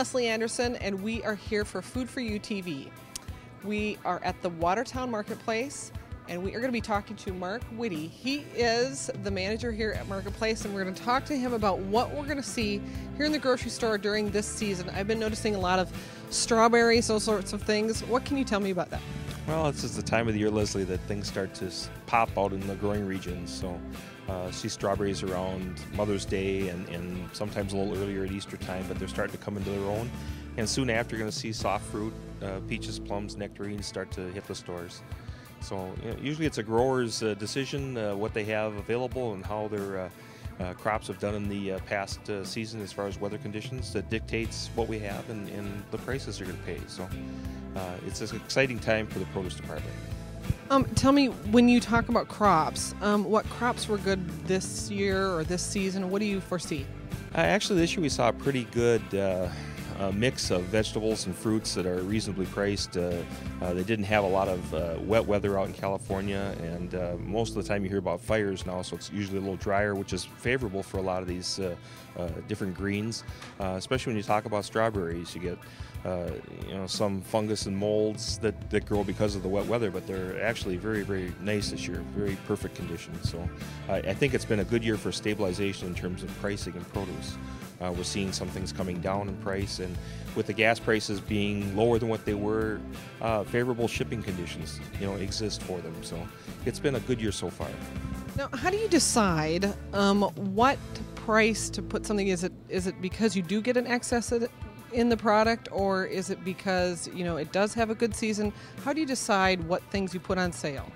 Leslie Anderson, and we are here for Food for You TV. We are at the Watertown Marketplace, and we are going to be talking to Mark Whitty. He is the manager here at Marketplace, and we're going to talk to him about what we're going to see here in the grocery store during this season. I've been noticing a lot of strawberries, those sorts of things. What can you tell me about that? Well, it's just the time of the year, Leslie, that things start to pop out in the growing regions. So see strawberries around Mother's Day and sometimes a little earlier at Easter time, but they're starting to come into their own. And soon after, you're going to see soft fruit, peaches, plums, nectarines start to hit the stores. So usually it's a grower's decision what they have available and how their crops have done in the past season as far as weather conditions that dictates what we have and the prices they're going to pay. So it's an exciting time for the produce department. Tell me, when you talk about crops, what crops were good this year or this season? What do you foresee? Actually, this year we saw a pretty good mix of vegetables and fruits that are reasonably priced. They didn't have a lot of wet weather out in California, and most of the time you hear about fires now, so it's usually a little drier, which is favorable for a lot of these different greens, especially when you talk about strawberries. You get some fungus and molds that grow because of the wet weather, but they're actually very, very nice this year, very perfect conditions. So I think it's been a good year for stabilization in terms of pricing and produce. We're seeing some things coming down in price, and with the gas prices being lower than what they were, favorable shipping conditions exist for them. So it's been a good year so far. Now, how do you decide what price to put something? Is it because you do get an excess in the product, or is it because it does have a good season? How do you decide what things you put on sale?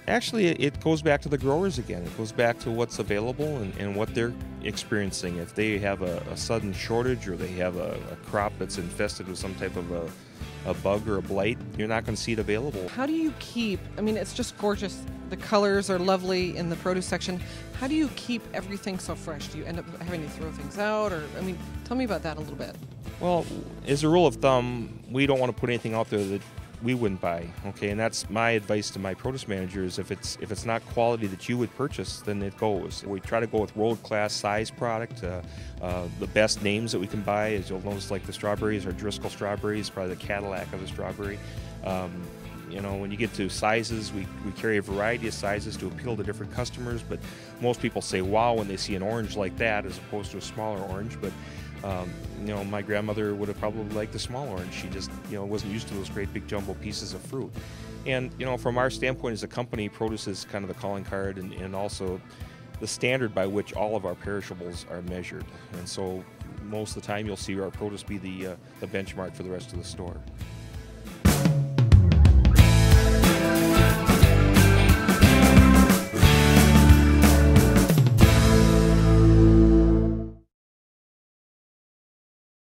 Actually, it goes back to the growers again. It goes back to what's available and what they're experiencing. If they have a sudden shortage or they have a crop that's infested with some type of a bug or a blight, you're not going to see it available. How do you keep, it's just gorgeous. The colors are lovely in the produce section. How do you keep everything so fresh? Do you end up having to throw things out? Or, tell me about that a little bit. Well, as a rule of thumb, we don't want to put anything out there that we wouldn't buy, okay? And that's my advice to my produce managers. If it's not quality that you would purchase, then it goes. We try to go with world-class size product. The best names that we can buy, as you'll notice, like the strawberries, are Driscoll strawberries, probably the Cadillac of the strawberry. When you get to sizes, we carry a variety of sizes to appeal to different customers, but most people say wow when they see an orange like that as opposed to a smaller orange. But my grandmother would have probably liked the small orange. She just wasn't used to those great big jumbo pieces of fruit. And from our standpoint as a company, produce is kind of the calling card and also the standard by which all of our perishables are measured. And so most of the time you'll see our produce be the benchmark for the rest of the store.